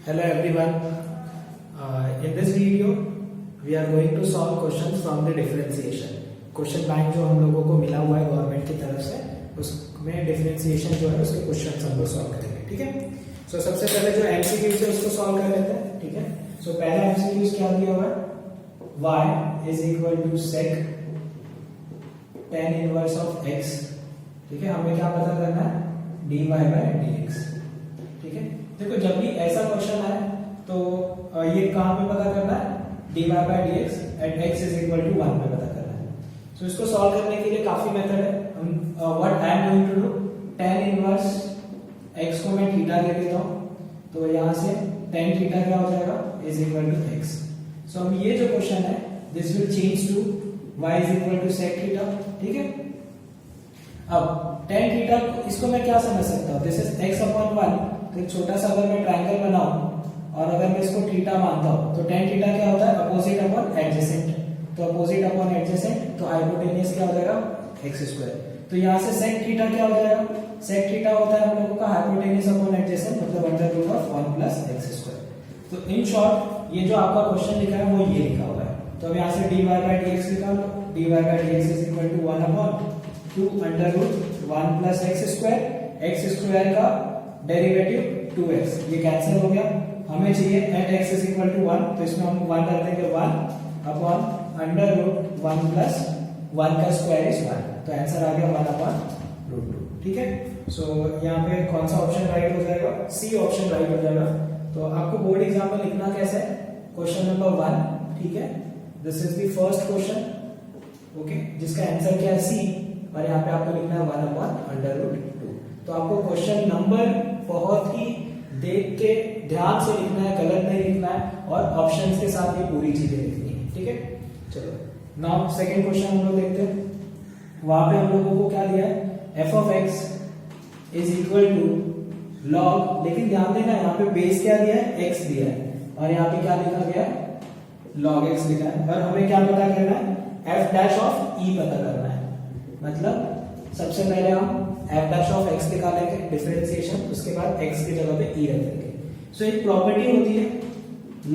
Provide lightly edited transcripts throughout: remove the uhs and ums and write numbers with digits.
Hello everyone. In this video, we are going to solve questions from the differentiation. Question bank जो हम लोगों को मिला हुआ है गवर्नमेंट की तरफ से, उसमें डिफरेंशिएशन जो है उसके क्वेश्चन हम लोग सॉल्व करेंगे. ठीक है. सो सबसे पहले जो एमसीक्यूज है उसको सॉल्व कर लेते हैं. ठीक है. सो पहला एमसीक्यूज क्या दिया हुआ है, y is equal to sec tan inverse of x. ठीक है. हमें क्या पता करना है, dy बाय dx. ठीक है. देखो जब भी ऐसा क्वेश्चन आए तो ये कहां पे पता करना है, dy by dx at x is equal to 1 पे पता करना है. सो इसको सॉल्व करने के लिए काफी मेथड है. What I am going to do, tan inverse x को मैं थीटा ले लेता हूं, तो यहां से tan थीटा क्या हो जाएगा, is equal to x. So हम ये जो क्वेश्चन है this will change to y is equal to sec theta. ठीक है. अब tan थीटा इसको मैं क्या समझ सकता हूं, दिस इज x अपॉन 1. तो एक छोटा सा अगर मैं ट्रायंगल बनाऊं और अगर मैं इसको थीटा मानता हूं तो tan थीटा क्या होता है, अपोजिट अपॉन एडजेसेंट. तो अपोजिट अपॉन एडजेसेंट, तो हाइपोटेनियस क्या हो जाएगा, x स्क्वायर. तो यहां से sec थीटा क्या हो जाएगा, sec थीटा होता है हम लोगों का हाइपोटेनियस अपॉन एडजेसेंट, मतलब under root of 1 plus x square. तो इन शॉर्ट ये जो आपका क्वेश्चन लिखा है वो ये लिखा हुआ है. तो अब यहां से dy बाय dx निकाल लो. dy by dx is equal to 1 upon 2 under root 1 plus x square. x square का डेरिवेटिव 2x, ये कैंसिल हो गया. हमें चाहिए at x is equal to 1, तो इसमें हम 1 कर देंगे, 1 अपॉन अंडर रूट 1 प्लस 1 का स्क्वायर इज 1. तो आंसर आ गया 1 अपॉन रूट 2. ठीक है. सो यहाँ पे कौन सा ऑप्शन राइट हो जाएगा, सी ऑप्शन राइट हो जाएगा. तो आपको बोर्ड एग्जाम में लिखना कैसे है, क्वेश्चन नंबर 1. ठीक है. This is the first question, okay, जिसका आंसर क्या है सी, और यहाँ पे आपको लिखना है 1 अपॉन अंडर रूट 2. तो आपको क्वेश्चन नंबर बहुत ही देख के ध्यान से लिखना है, गलत नहीं लिखना है, और ऑप्शंस के साथ ये पूरी चीजें लिखनी है. ठीक है. चलो नाउ सेकंड क्वेश्चन हम लोग देखते हैं. वहां पे हम लोगों को क्या दिया है, f of x is equal to log, लेकिन ध्यान देना यहाँ पे बेस क्या दिया है, x दिया है, और यहाँ पे क्या लिखा गया है, log x लिखा है. और हमें क्या पता करना है, f डैश ऑफ e पता करना है. मतलब सबसे पहले हम f डैश ऑफ x निकालेंगे डिफरेंशिएशन, उसके बाद x की जगह पे e रख देंगे. सो एक प्रॉपर्टी होती है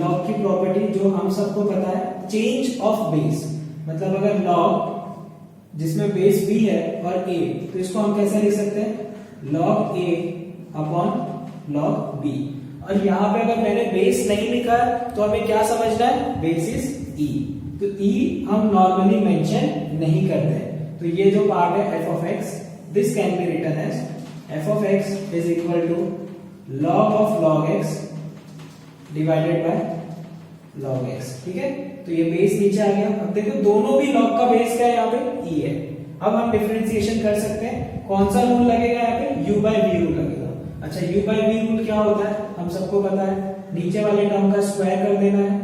log की प्रॉपर्टी, जो हम सबको पता है, चेंज ऑफ बेस. मतलब अगर log जिसमें बेस b है और a, तो इसको हम कैसे लिख सकते हैं, log a upon log b. और यहाँ पे अगर मैंने बेस नहीं लिखा है तो हमें क्या समझना है, बेस इज e. तो e हम नॉर्मली मेंशन नहीं करते हैं. तो ये जो पार्ट है f of x, this can be written as f of x is equal to log of log x divided by log x. ठीक है. तो ये बेस नीचे आ गया. अब देखो दोनों भी log का बेस क्या है, यहाँ पे e है. अब हम डिफरेंशिएशन कर सकते हैं. कौन सा रूल लगेगा यहाँ पे, u by v रूल लगेगा. अच्छा, u by v रूल क्या होता है, हम सबको पता है, नीचे वाले टर्म का स्क्वायर कर देना है,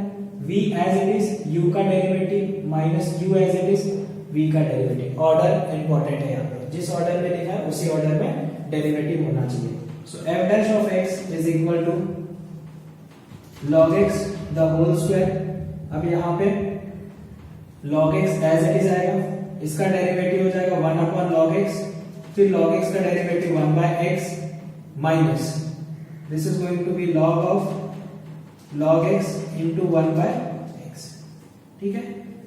v as it is, u का derivative minus u as it is, v का डेरिवेटिव. ऑर्डर इंपॉर्टेंट है यहाँ पे, जिस ऑर्डर में लिखा है उसी ऑर्डर में डेरिवेटिव होना चाहिए. So f dash of x is equal to log x the whole square. अब यहाँ पे log x as it is आएगा, इसका डेरिवेटिव हो जाएगा 1 अपॉन log x, फिर log x का derivative 1 by x minus this is going to be log of log x into 1 by x. ठीक है.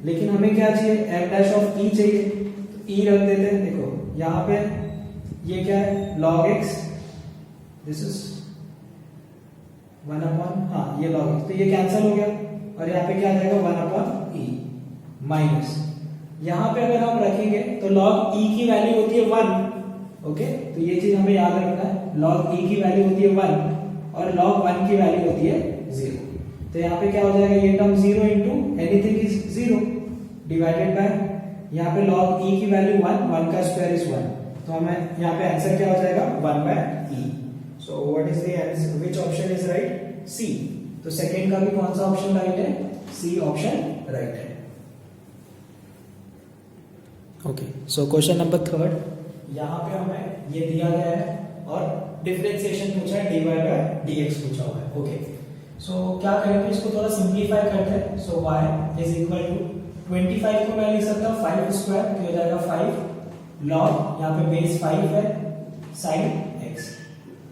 लेकिन हमें क्या चाहिए, f डैश ऑफ e चाहिए, तो e रख देते हैं. देखो यहाँ पे ये क्या है, log x, this is 1 upon, हाँ ये log x, तो ये कैंसिल हो गया, और यहाँ पे क्या आ जाएगा 1 अपॉन e माइनस, यहाँ पे अगर हम रखेंगे तो log e की वैल्यू होती है 1. ओके. तो ये चीज हमें याद रखना है, log e की वैल्यू होती है 1 और log 1 की वैल्यू होती है 0. तो यहाँ पे क्या हो जाएगा, ये term 0 into anything is 0 divided by, यहाँ पे log e की वैल्यू 1, 1 का स्क्वायर इज 1. तो हमें यहाँ पे आंसर क्या हो जाएगा, 1 by e. So what is the answer, which option is right, C. तो सेकंड का भी कौन सा ऑप्शन राइट है, सी ऑप्शन राइट है. ओके. सो क्वेश्चन नंबर 3, यहाँ पे हमें ये दिया गया है और डिफरेंशिएशन पूछा है, dy बाय dx पूछा हुआ है. ओके. सो क्या करेंगे, इसको थोड़ा सिंप्लीफाई करते हैं. सो y इज इक्वल टू 25 को मैं लिख सकता हूँ 5 स्क्वायर, तो हो जाएगा 5 log, यहाँ पे बेस 5 है, sin x.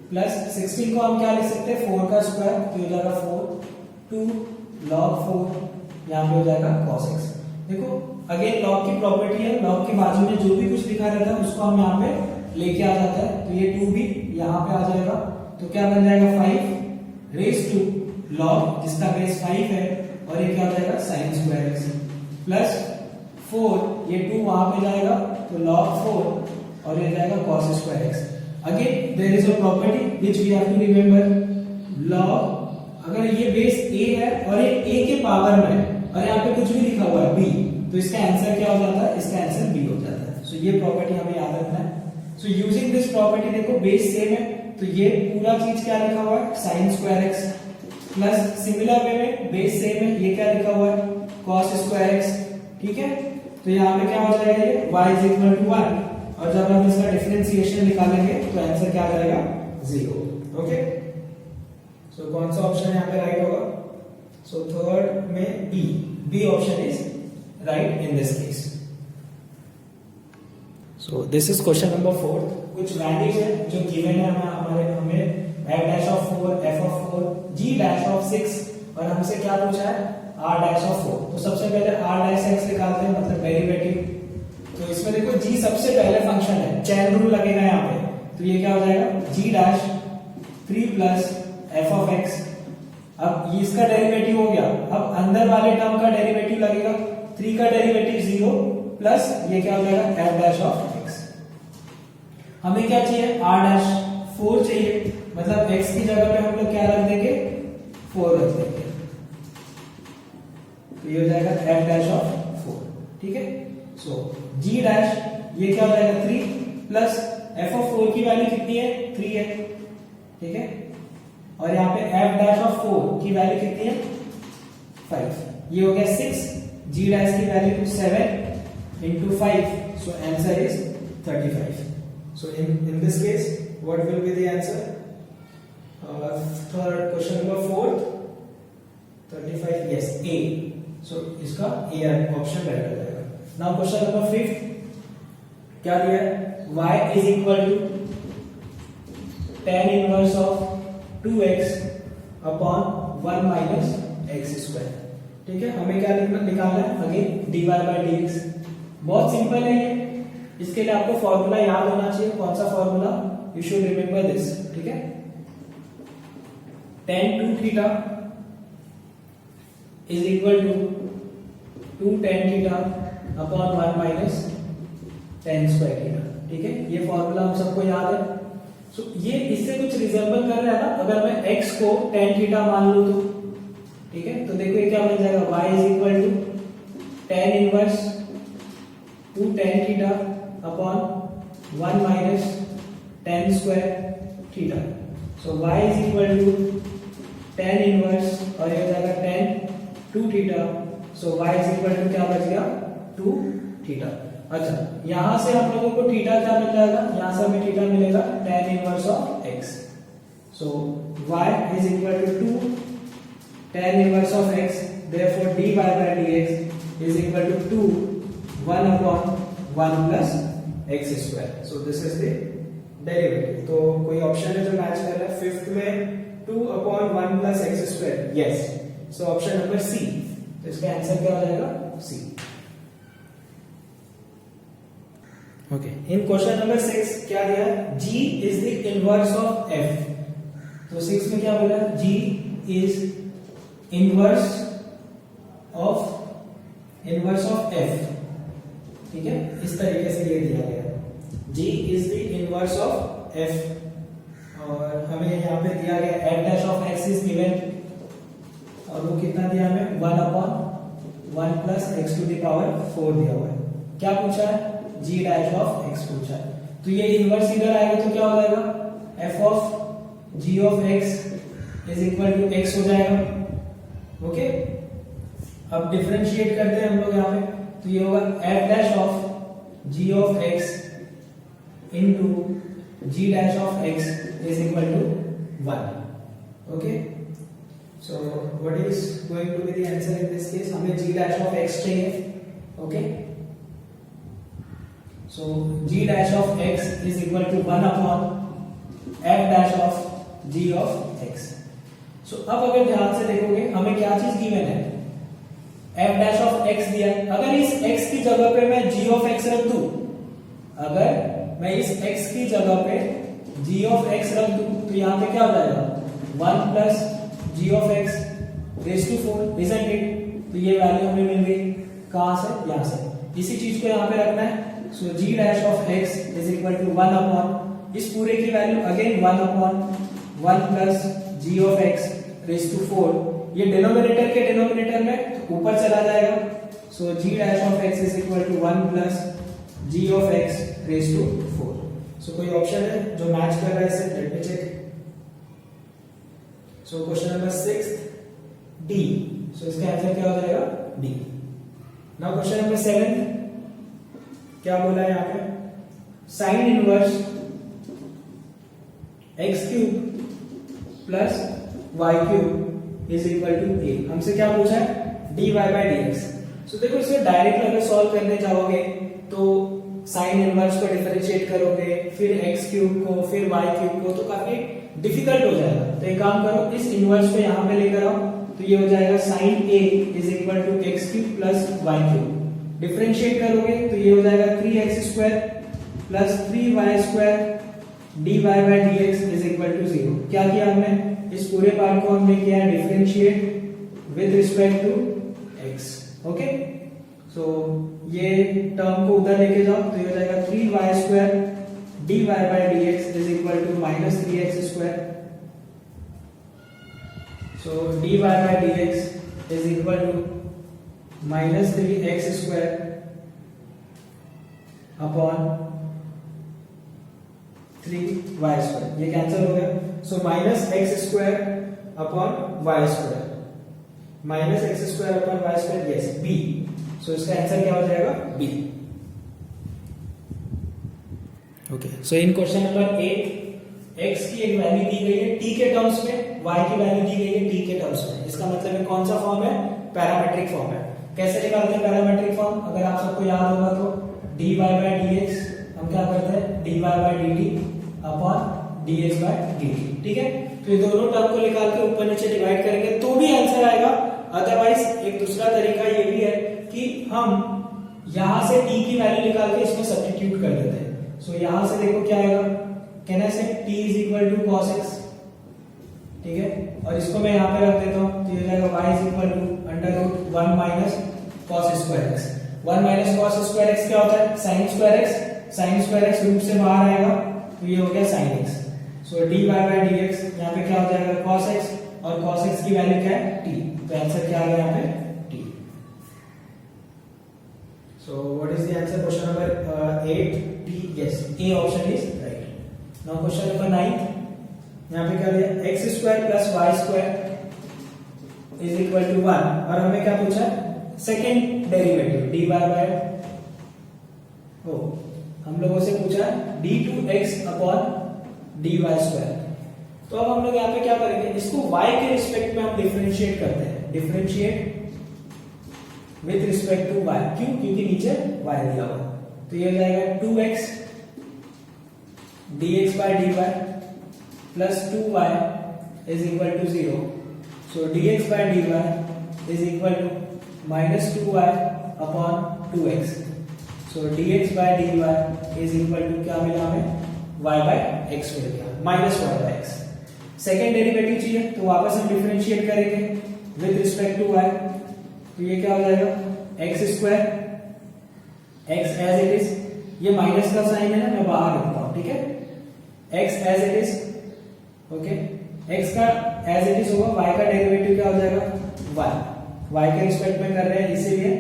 प्लस 16 को हम क्या लिख सकते हैं 4 का स्क्वायर, तो हो जाएगा 4 2 log 4 यहाँ पे हो जाएगा cos x। देखो अगेन log की प्रॉपर्टी है, log के बाजू में जो भी कुछ लिखा रहता है उसको हम यहाँ पे लेके आ जाता है, तो ये 2 भी यहाँ पे आ जाएगा, तो क्या बन जाएगा 5 रेज टू log जिसका बेस 5 है, और ये क्या हो जाएगा sin स्क्वायर x प्लस 4 ये 2 वहां पे जाएगा तो log 4 और ये जाएगा cos square x। Again there is a property which we have to remember, log अगर ये बेस a है और ये a के पावर में है और यहाँ पे कुछ भी लिखा हुआ है b, तो इसका आंसर क्या हो जाता है, इसका आंसर b हो जाता है। सो ये प्रॉपर्टी हमें याद रखना है। सो यूजिंग दिस प्रॉपर्टी देखो बेस सेम है तो ये पूरा चीज क्या लिखा हुआ है sin square x, plus similar way में बेस सेम है, ये क्या लिखा हुआ है cos स्क्वायर x, ठीक है। तो यहाँ पे क्या हो जाएगा ये y इज इक्वल टू 1, और जब हम इसका डिफरेंशिएशन निकालेंगे तो आंसर क्या आ जाएगा 0। ओके, सो कौन सा ऑप्शन यहाँ पे राइट होगा, सो थर्ड में B option is right in this case. So this is question number 4। कुछ वैल्यूज है जो गिवन है हमें f dash of 4, f of 4, g dash of 6, और हमसे क्या पूछा है r dash of 4। तो सबसे पहले r dash x निकालते हैं, मतलब डेरिवेटिव। तो इसमें देखो g सबसे पहले फंक्शन है, चैन रूल लगेगा यहाँ पे, तो ये क्या हो जाएगा g dash 3 plus f of x। अब ये इसका डेरिवेटिव हो गया, अब अंदर वाले टर्म का डेरिवेटिव लगेगा, 3 का डेरिवेटिव 0 प्लस ये क्या हो जाएगा f dash of x। हमें क्या चाहिए r dash 4 चाहिए, मतलब x की जगह पे हम लोग क्या रख देंगे 4 रख देंगे, तो ये हो जाएगा f dash of 4, ठीक है। सो g dash ये क्या हो जाएगा 3 प्लस f of 4 की वैल्यू कितनी है 3 है, ठीक है, और यहाँ पे f dash of 4 की वैल्यू कितनी है 5, ये हो गया 6, g dash की value 7 into 5, so answer is 35. So in this case what will be the answer? Third question number 4 35, yes A, so इसका A ऑप्शन राइट हो जाएगा। Now question number 5 क्या दिया है, y is equal to tan inverse of 2x upon 1 minus x square, ठीक है। हमें क्या निकालना है अगेन dy by dx, बहुत सिंपल है ये, इसके लिए आपको फॉर्मूला याद होना चाहिए। कौन सा formula, you should remember this, ठीक है। tan 2 theta is equal to 2 tan theta upon 1 minus tan square theta, ठीक है। ये फॉर्मूला हम सबको याद है। सो ये इससे कुछ रिजेंबल कर रहा है ना, अगर मैं x को tan थीटा मान लूं तो, ठीक है। तो देखो ये क्या बन जाएगा, y is equal to tan inverse 2 tan theta upon 1 minus tan square theta. So y is equal to tan inverse और ये हो जाएगा tan 2 theta, so y is equal to क्या बच गया 2 थीटा। अच्छा, यहां से हम लोगों को थीटा क्या मिल जाएगा, यहां से हमें थीटा मिलेगा tan inverse of x। So y is equal to 2 tan inverse of x, therefore dy by dx is equal to 2 1 upon 1 plus x square. So this is the derivative. तो कोई option है जो match कर रहा है, fifth में 2 upon 1 plus x square, yes. So option number C, तो इसका आंसर क्या हो जाएगा C. ओके, इन क्वेश्चन नंबर 6 क्या दिया, g is the inverse of f। तो 6 में क्या बोला, g is inverse of f, ठीक है। इस तरीके से ये दिया गया, g is the inverse of f, और हमें यहाँ पे दिया गया f dash of x is given, और वो कितना दिया हमें 1 upon 1 plus x to the power 4 दिया हुआ है। क्या पूछा है, g dash of x पूछा है, तो ये इनवर्स इधर आएगा तो क्या हो जाएगा, f of g of x is equal to x हो जाएगा, ओके। अब डिफरेंशिएट करते हैं हम लोग यहाँ पे, तो ये होगा f dash of g of x into g dash of x is equal to 1, okay। So what is going to be the answer in this case, हमें g dash of x चाहिए, okay। So g dash of x is equal to 1 upon F dash of G of X. So अब अगर ध्यान से देखोगे हमें क्या चीज गिवन है, एफ डैश ऑफ एक्स दिया है। अगर इस एक्स की जगह पे मैं जी ऑफ एक्स रख दूं, अगर मैं इस एक्स की जगह पे जी ऑफ एक्स रख दूं तो यहां पे क्या हो जाएगा, 1 plus G of x raise to 4, isn't it. तो ये वैल्यू हमें मिल गई कहां से, यहां से। इसी चीज को यहां पे रखना है। So G dash of X is equal to 1 upon इस पूरे की value again 1 upon 1 plus G of x raise to 4। ये डिनोमिनेटर के डिनोमिनेटर में ऊपर चला जाएगा। So G dash of X is equal to 1 plus G of x raise to 4। So कोई ऑप्शन है जो मैच कर रहा है इसे, let me check. So question number 6 D. सो इसका आंसर क्या हो जाएगा, डी। नाउ क्वेश्चन नंबर 7 क्या बोला है यहां पे, sine inverse X cube plus Y cube is equal to A. हमसे क्या पूछा है, D Y by D X. So देखो इसे डायरेक्ट अगर सॉल्व करने जाओगे तो साइन इनवर्स को डिफरेंशिएट करोगे, फिर एक्स क्यूब को, फिर वाई क्यूब को, तो काफी डिफिकल्ट हो जाएगा। तो एक काम करो, इस इनवर्स को यहां पे लेकर आओ, तो ये हो जाएगा sine A is equal to x cube plus Y cube. Differentiate करोगे तो ये हो जाएगा 3x square plus 3y square D Y by D x is equal to 0। क्या किया हमने, इस पूरे पार्ट को हमने किया है differentiate with respect to x। Okay, so ये टर्म को उधर लेके जाओ तो ये हो जाएगा 3y square D Y by D x is equal to minus 3x square. So D Y by D x is equal to minus 3x square upon 3y square. ये कैंसिल हो गया। So minus X square upon Y square, minus X square upon Y square, yes B. So इसका answer क्या हो जाएगा, B. Okay, so in question number 8 x की एक value दी गई है t के टर्म्स में, y की वैल्यू दी गई है t के टर्म्स में। इसका मतलब है कौन सा फॉर्म है, पैरामेट्रिक फॉर्म है। कैसे निकालते हैं पैरामेट्रिक फॉर्म, अगर आप सबको याद होगा तो dy by dx हम क्या करते हैं, dy by dt upon dx by dt। ठीक है, तो ये दोनों टर्म को निकाल के ऊपर नीचे डिवाइड करेंगे तो भी आंसर आएगा। अदरवाइज एक दूसरा तरीका ये भी है कि हम यहां से t की वैल्यू निकाल के इसमें सब्स्टिट्यूट कर देते हैं। सो यहां से देखो क्या आएगा, can I say t is equal to cos x। ठीक है, और इसको मैं यहां पे रख देता हूं तो ये जाएगा y is equal to under root 1 minus cos square x। 1 minus cos square x क्या होता है, sin square x। sin square x root से बाहर आएगा तो ये हो गया sin x। So dy by dx यहां पे क्या हो जाएगा, cos x, और cos x की वैल्यू क्या है, t। तो आंसर क्या आ गया यहां पे, t। So what is the answer, question number 8 t, yes A option is right. Now question number 9 यहां पे क्या दिया, x square plus y square is equal to 1, और हमें क्या पूछा, सेकंड डेरिवेटिव dy बाय हम लोगों से पूछा d2x अपॉन dy स्क्वायर। तो अब हम लोग यहाँ पे क्या करेंगे, इसको y के रिस्पेक्ट में हम डिफरेंशिएट करते हैं, differentiate with respect to y। क्यों, क्योंकि नीचे y दिया हुआ। तो ये हो जाएगा 2x dx by dy plus 2y is equal to 0। So dx by dy is equal to minus 2y upon 2x। So dx by dy is equal to क्या मिला हमें, y by x मिल गया, minus y by x। Second derivative चाहिए तो वापस हम differentiate करेंगे विद रिस्पेक्ट टू y। तो ये क्या हो जाएगा, x square, x as it is, ये माइनस का साइन है ना, मैं बाहर लिखता हूं। ठीक है, x as it is, okay, x का एज इट इज होगा, y का डेरिवेटिव क्या हो जाएगा, y के रिस्पेक्ट में कर रहे हैं इसीलिए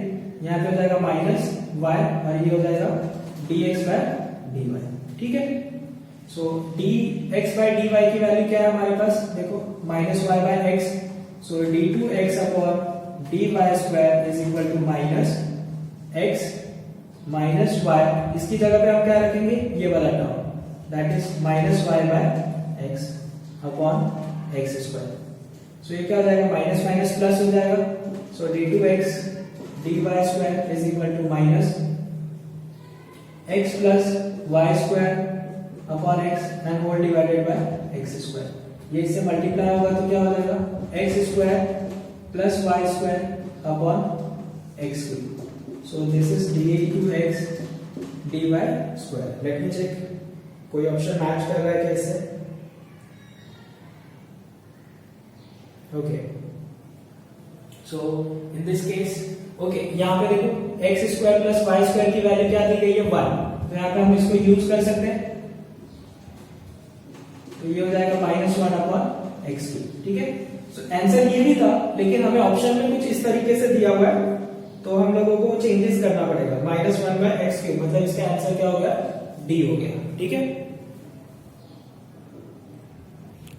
यहां पे हो जाएगा माइनस y, और ये हो जाएगा dx by dy। ठीक है, सो dx by dy की वैल्यू क्या है हमारे पास, देखो minus y by x। So d2x अपॉन dy square is equal to minus x minus y। इसकी जगह पे हम क्या रखेंगे, ये वाला term, that is minus y by x अपॉन x स्क्वायर। सो ये क्या हो जाएगा, माइनस माइनस प्लस हो जाएगा। So d2x dy square is equal to minus x plus y square upon x and whole divided by x square. ये इससे multiply होगा तो क्या हो जाएगा x square plus y square upon x cube. So this is d into x d y square. Let me check कोई option match कर रहा है क्या इससे? Okay, so in this case okay, यहाँ पे देखो x square plus y square की वैल्यू क्या दी गई है 1, तो यहाँ पे हम इसको यूज कर सकते हैं, तो ये हो जाएगा -1 अपॉन एक्स क्यूब। ठीक है, सो आंसर ये भी था, लेकिन हमें ऑप्शन में कुछ इस तरीके से दिया हुआ है, तो हम लोगों को चेंजेस करना पड़ेगा। -1 बाय एक्स क्यूब मतलब इसका आंसर क्या हो गया डी हो गया। ठीक है,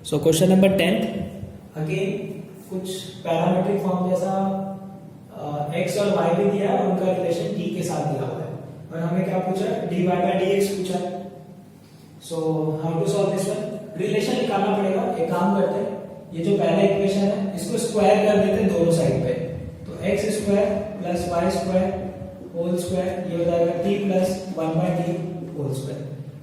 सो क्वेश्चन नंबर 10 अगेन कुछ पैरामीट्रिक फॉर्म जैसा एक्स और वाई भी दिया है और उनका रिलेशन डी के साथ दिया हुआ है, और हमें क्या पूछा है dy बाय dx पूछा है। सो how to solve this one? Relation निकालना पड़ेगा। एक काम करते हैं, ये जो पहला इक्वेशन है इसको स्क्वायर कर देते हैं दोनों साइड पे, तो x square plus y square whole square, ये हो जाएगा t plus 1 by d whole square.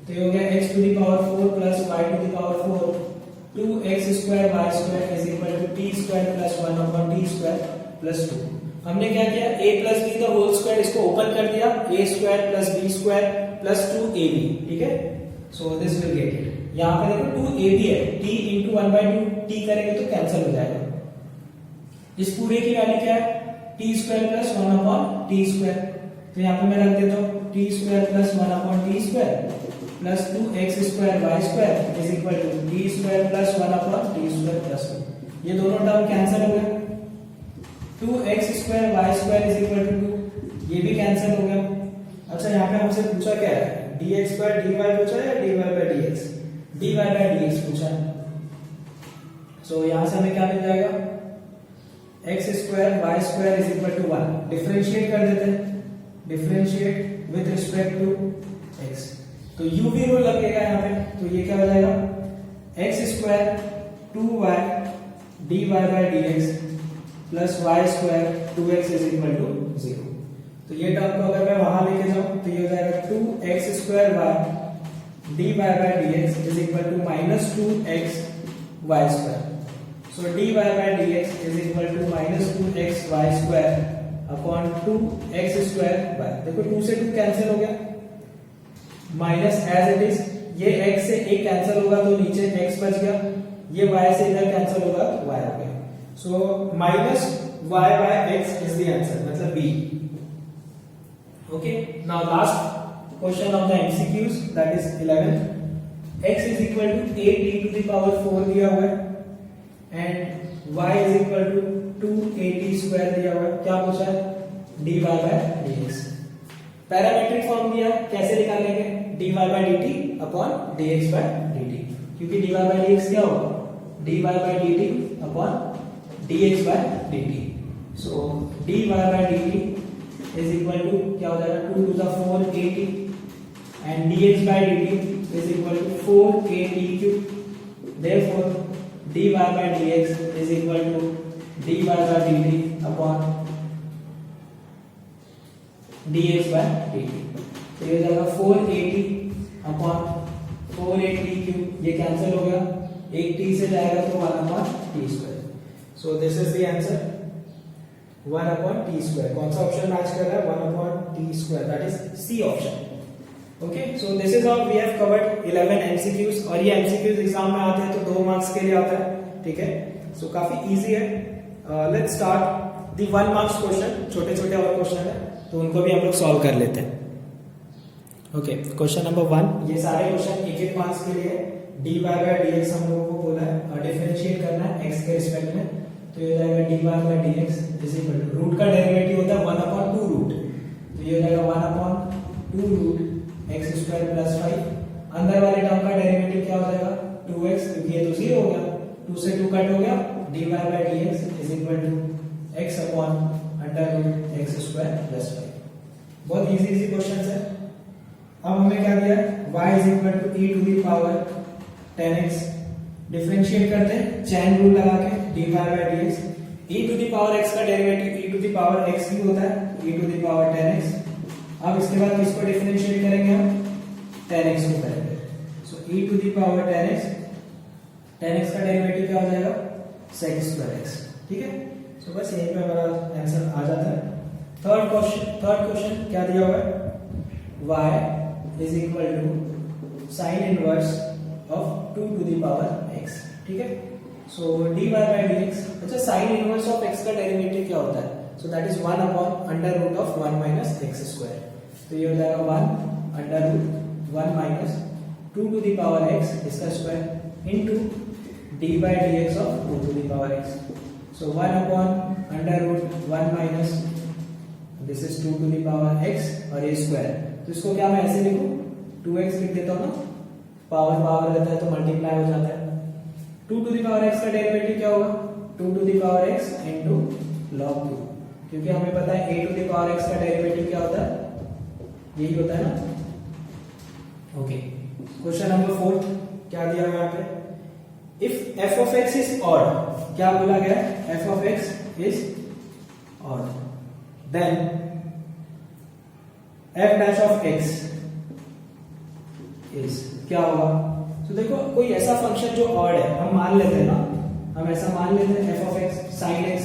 तो ये हो गया x to the power 4 plus y to the power 4 2x square y square is equal to t square plus 1 upon t square plus 2। हमने क्या किया a plus b the whole square इसको open कर दिया, a square plus b square plus 2ab। ठीक है, so this will get it. यहाँ पे देखो 2ab है, t इंटू 1 बाय 2 t करेंगे तो कैंसिल हो जाएगा। इस पूरे की वैल्यू क्या है t square plus 1 upon t square, तो यहाँ पे मैं रख देता हूँ t square plus 1 upon t square plus 2x square y square is equal to t square plus 1 upon t square plus 2। ये दोनों टर्म कैंसिल हो गए, 2x square y square is equal to 2, ये भी कैंसिल हो गया। अच्छा, यहाँ पे हमसे पूछा क्या है dx बाय dy पूछा है या dy by dx? dy by dx पूछा है। सो यहाँ से हमें क्या मिल जाएगा x square y square is equal to 1। Differentiate कर देते हैं, differentiate with respect to x, तो u भी रूल लगेगा यहाँ पे, तो ये क्या हो जाएगा x square 2y dy by dx plus y square 2x is equal to 0। तो ये टर्म को अगर मैं वहां लेके जाऊं तो ये हो जाएगा 2x square y dy by dx is equal to -2x y स्क्वायर। So dy by dx is equal to -2x y square upon 2x square y। देखो 2 से 2 कैंसिल हो गया, माइनस एज इट इज, ये x से a cancel होगा तो नीचे x बच गया, ये y से इधर कैंसिल होगा तो y आ गया। So minus y by x is the answer, मतलब B. Okay. Now last question of the MCQs, that is 11th. X is equal to 8t to the power 4 दिया हुआ है and y is equal to 2at square दिया हुआ है। क्या पूछा है dy by dx। Parametric form दिया, कैसे निकालेंगे dy by dt upon dx by dt, क्योंकि dy by dx क्या होगा dy by dt upon dx by dt। so dy by dt is equal to क्या हो जाएगा 2 to the 4 at and dx by dt is equal to 4 at cube। therefore dy by dx is equal to dy by dt upon dx by dt। तो ये हो जाएगा 4at upon 4at cube, ये cancel हो गया, एक t से जाएगा तो 1 upon t square. So this is the answer 1 upon t square। कौन सा ऑप्शन मैच कर रहा है 1 upon t square, that is C option। Okay, so this is all we have covered 11 MCQs, और ये MCQs एग्जाम में आते हैं तो 2 मार्क्स के लिए आता है। ठीक है, so काफी इजी है। Let's start the 1 marks question, छोटे छोटे और क्वेश्चन है तो उनको भी हम लोग सॉल्व कर लेते हैं। ओके, क्वेश्चन नंबर 1, ये सारे क्वेश्चन 1-1 मार्क्स के लिए। dy by dx हम लोगों को बोला है और डिफरेंशिएट करना है x के रिस्पेक्ट में, तो ये हो जाएगा dy by dx is equal to root का डेरिवेटिव होता है 1 अपॉन 2 रूट, तो ये हो जाएगा 1 upon 2 root x square plus 5। अंदर वाले टर्म का डेरिवेटिव क्या हो जाएगा 2x, क्योंकि ये तो 0 हो गया, 2 से 2 कट हो गया, dy by dx is equal to x upon under root x square plus 5। बहुत इजी क्वेश्चन है। अब हमें क्या दिया है y is equal to e to the power 10x, differentiate करते हैं चैन रूल लगा के dy by dx। e to the power x का derivative e to the power x cube होता है, e to the power 10x। अब इसके बाद किसको डिफरेंशिएट करेंगे हम 10x को करेंगे, so e to the power 10x का डेरिवेटिव क्या हो जाएगा sec स्क्वायर x, ठीक है। सो बस यहीं पे हमारा आंसर आ जाता है। थर्ड क्वेश्चन क्या दिया हुआ है, y is equal to sine inverse of 2 to the power x, ठीक है। सो dy बाय dx, अच्छा साइन इनवर्स ऑफ x का डेरिवेटिव क्या होता है, so that is 1 upon under root of 1 minus x square, तो ये हो जाएगा 1 under root 1 minus 2 to the power x इसका square into dy by dx of 2 to the power x, so 1 upon under root 1 minus this is 2 to the power x और ये square, तो इसको क्या मैं ऐसे लिखूं 2x लिख देता हूं ना, पावर रहता है तो मल्टीप्लाई हो जाता है। 2 टू दी पावर x का डेरिवेटिव क्या होगा 2 to the power x into log 2, क्योंकि हमें पता है a to the power x का डेरिवेटिव क्या होता है, यही होता है ना। ओके, क्वेश्चन नंबर 4 क्या दिया हुआ है यहाँ पे, if f of x is odd, क्या बोला गया है f of x is odd, then f dash of x is क्या होगा। तो देखो कोई ऐसा फंक्शन जो ऑड है, हम मान लेते हैं ना, हम ऐसा मान लेते हैं f of x sin x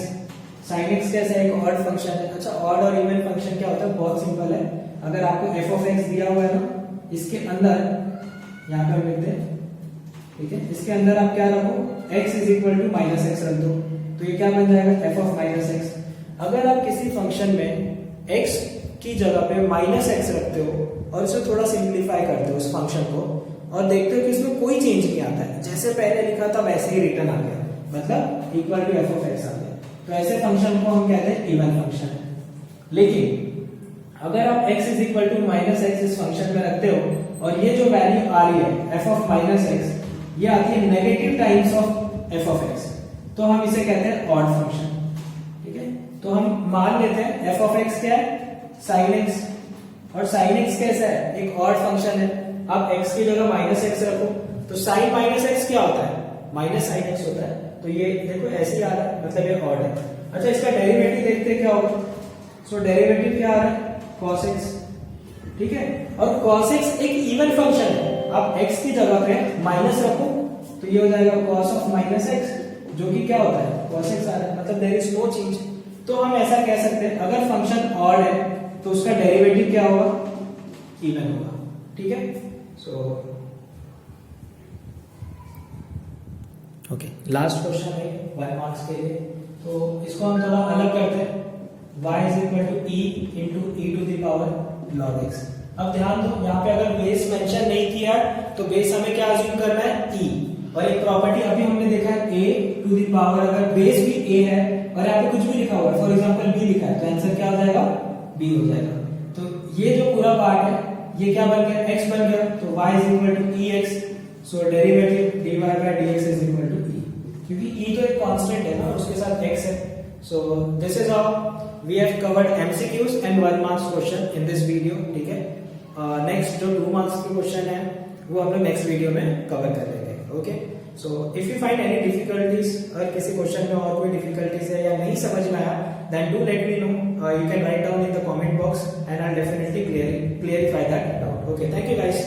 कैसा है, एक ऑड फंक्शन है। अच्छा ऑड और इवन फंक्शन क्या होता है, बहुत सिंपल है, अगर आपको f of x दिया हुआ है ना, इसके अंदर यहाँ पे लिखते हैं, ठीक है, इसके अंदर आप क्या रखो x is equal to minus x रख दो, तो ये क्या बन जाएगा f of माइनस एक्स। अगर आप किसी फंक्शन में x की जगह पे माइनस एक्स रखते हो और इसे थोड़ा सिंप्लीफाई करते हो उस फंक्शन को, और देखते हो कि इसमें कोई चेंज नहीं आता है, जैसे पहले लिखा था वैसे ही रिटर्न आ गया, मतलब equal to f of x आ गया, तो ऐसे फंक्शन को हम कहते हैं इवन फंक्शन। लेकिन अगर आप x is equal to minus x इस फंक्शन में रखते हो और ये जो वैल्यू आ रही है f of माइनस एक्स, ये आती है negative times of f of x, तो हम इसे कहते हैं ऑड फंक्शन, ठीक है। तो हम मान लेते हैं f of x क्या है sin x, और sin x कैसा है, एक ऑड फंक्शन है। अब x की जगह माइनस एक्स रखो, तो sin माइनस एक्स क्या होता है, माइनस sin x होता है, तो ये देखो ऐसे ही आ रहा है, मतलब ये ऑड है। अच्छा इसका डेरिवेटिव देखते हैं क्या होगा, सो डेरिवेटिव क्या आ रहा है cos x, ठीक है, और cos x एक इवन फंक्शन है, आप x की जगह पे माइनस रखो तो ये हो जाएगा cos ऑफ माइनस x, जो कि क्या होता है cos x आ रहा है, मतलब देयर इज नो चेंज। तो हम ऐसा कह सकते हैं अगर फंक्शन ऑड है तो उसका डेरिवेटिव क्या होगा, इवन होगा, ठीक है। सो ओके, लास्ट क्वेश्चन है 1 मार्क्स के लिए, तो इसको हम थोड़ा अलग करते हैं, y is equal to e into e to the power log x। अब ध्यान दो यहाँ पे अगर बेस मेंशन नहीं किया तो बेस हमें क्या अज्यूम करना है e, और एक प्रॉपर्टी अभी हमने देखा है a टू दी पावर, अगर बेस भी a है और यहाँ पे कुछ भी लिखा हुआ है, फॉर एग्जांपल b लिखा है, तो आंसर क्या हो जाएगा b हो जाएगा। तो ये जो पूरा पार्ट है ये क्या बन गया, x बन गया, तो y is equal to ex, so derivative dy by dx is equal to e, क्योंकि e तो एक कांस्टेंट है ना, उसके साथ x है। So this is how we have covered MCQs and 1 marks question in this video, ठीक है। नेक्स्ट जो 2 मार्क्स के क्वेश्चन है वो हम लोग नेक्स्ट वीडियो में कवर कर लेंगे, okay. So if you find any difficulties, अगर किसी क्वेश्चन में और कोई डिफिकल्टीज है या नहीं समझ में आया, then do let me know. You can write down in the comment box and I'll definitely clarify that doubt. Okay, thank you guys.